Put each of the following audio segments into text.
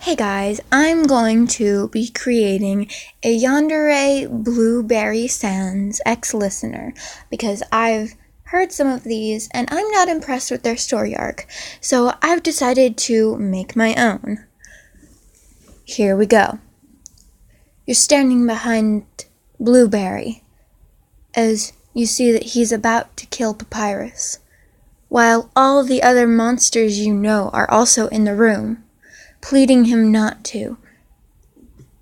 Hey guys, I'm going to be creating a Yandere Blueberry Sands X-Listener because I've heard some of these and I'm not impressed with their story arc, so I've decided to make my own. Here we go. You're standing behind Blueberry as you see that he's about to kill Papyrus, while all the other monsters you know are also in the room, pleading him not to.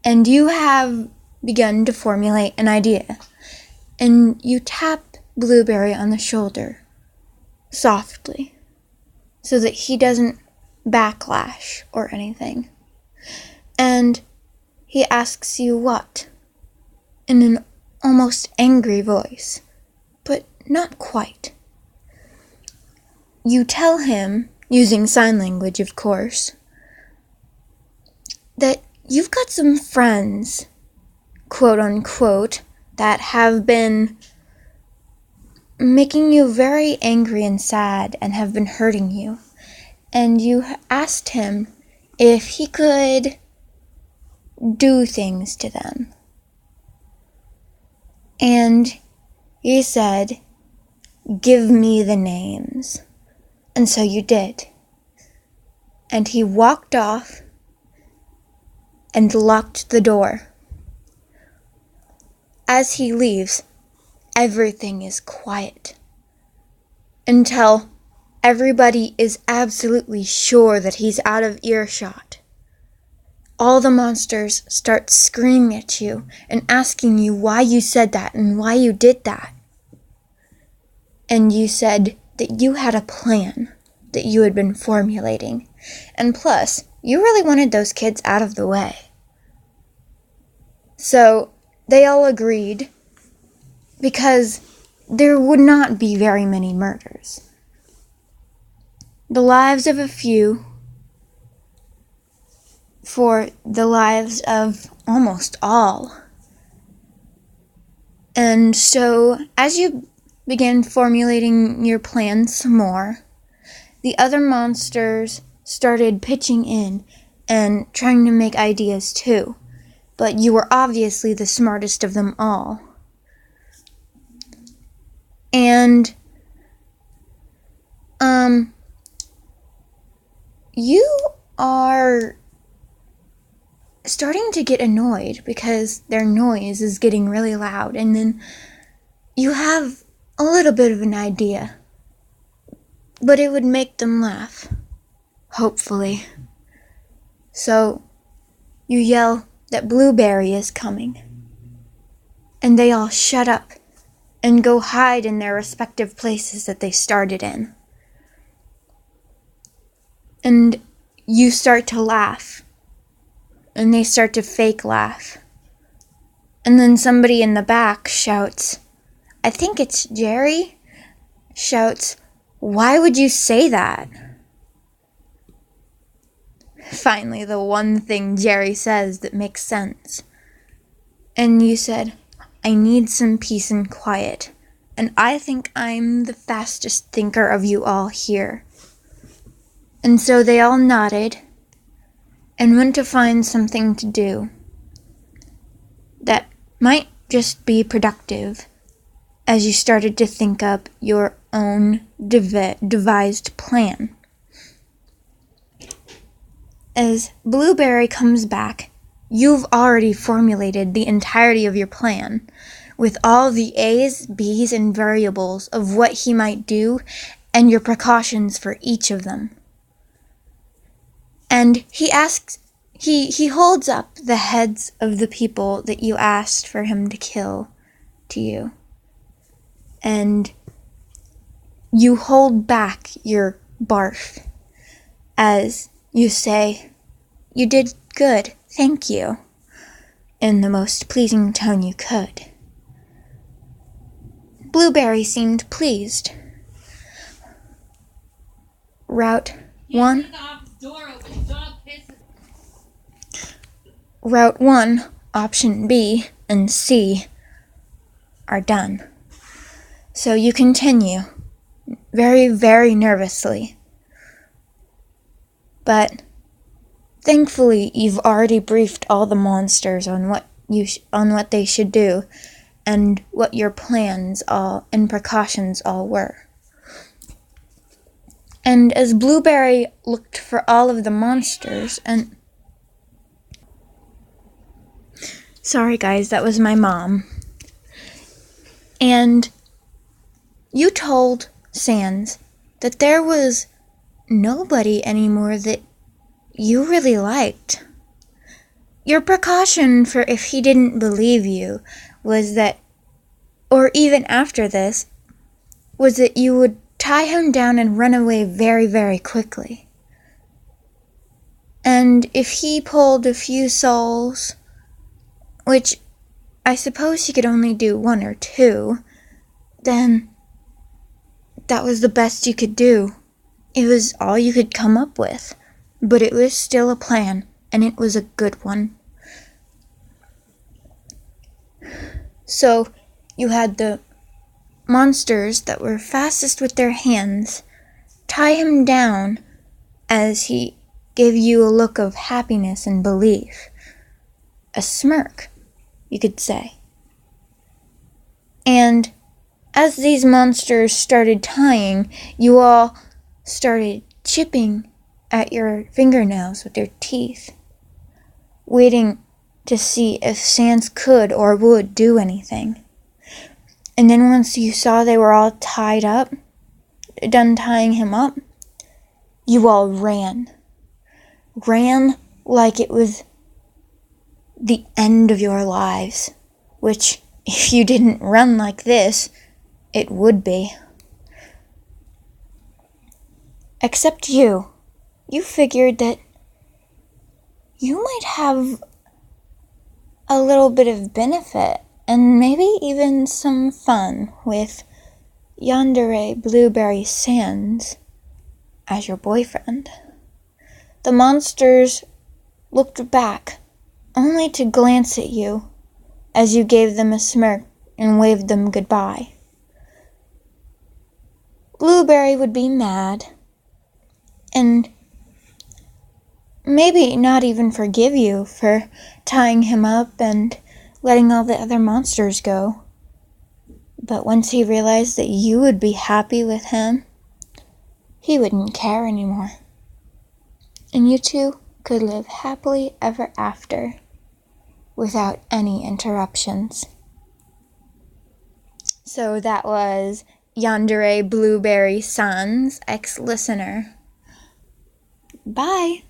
And you have begun to formulate an idea, and you tap Blueberry on the shoulder, softly, so that he doesn't backlash or anything. And he asks you what? In an almost angry voice, but not quite. You tell him, using sign language of course, that you've got some friends, quote unquote, that have been making you very angry and sad and have been hurting you. And you asked him if he could do things to them. And he said, "Give me the names." And so you did. And he walked off and locked the door. As he leaves, everything is quiet until everybody is absolutely sure that he's out of earshot. All the monsters start screaming at you and asking you why you said that and why you did that. And you said that you had a plan that you had been formulating, and plus, you really wanted those kids out of the way. So they all agreed, because there would not be very many murders. The lives of a few for the lives of almost all. And so, as you began formulating your plan some more, the other monsters started pitching in and trying to make ideas too. But you were obviously the smartest of them all. And, you are starting to get annoyed because their noise is getting really loud, and then you have a little bit of an idea. But it would make them laugh. Hopefully. So, you yell that Blueberry is coming. And they all shut up and go hide in their respective places that they started in. And you start to laugh. And they start to fake laugh. And then somebody in the back shouts, I think it's Jerry, shouts, "Why would you say that?" Finally, the one thing Jerry says that makes sense. And you said, I need some peace and quiet. And I think I'm the fastest thinker of you all here. And so they all nodded and went to find something to do that might just be productive as you started to think up your own devised plan. As Blueberry comes back, you've already formulated the entirety of your plan, with all the A's, B's, and variables of what he might do, and your precautions for each of them. And he asks, he holds up the heads of the people that you asked for him to kill to you. And you hold back your barf as you say, "You did good, thank you," in the most pleasing tone you could. Blueberry seemed pleased. Route 1, option B and C are done. So you continue, very, very nervously. But Thankfully, you've already briefed all the monsters on what they should do, and what your plans all and precautions all were. And as Blueberry looked for all of the monsters, and sorry guys, that was my mom. And you told Sans that there was nobody anymore that you really liked. Your precaution for if he didn't believe you was that, or even after this, was that you would tie him down and run away very, very quickly. And if he pulled a few souls, which I suppose he could only do 1 or 2, then that was the best you could do. It was all you could come up with, but it was still a plan, and it was a good one. So you had the monsters that were fastest with their hands tie him down as he gave you a look of happiness and belief. A smirk, you could say. And as these monsters started tying, you all started chipping at your fingernails with your teeth, waiting to see if Sans could or would do anything. And then once you saw they were all tied up, done tying him up, you all ran. Ran like it was the end of your lives, which, if you didn't run like this, it would be. Except you. You figured that you might have a little bit of benefit and maybe even some fun with Yandere Blueberry Sans as your boyfriend. The monsters looked back, only to glance at you as you gave them a smirk and waved them goodbye. Blueberry would be mad, and maybe not even forgive you for tying him up and letting all the other monsters go. But once he realized that you would be happy with him, he wouldn't care anymore. And you two could live happily ever after without any interruptions. So that was Yandere Blueberry Sans, ex-listener. Bye.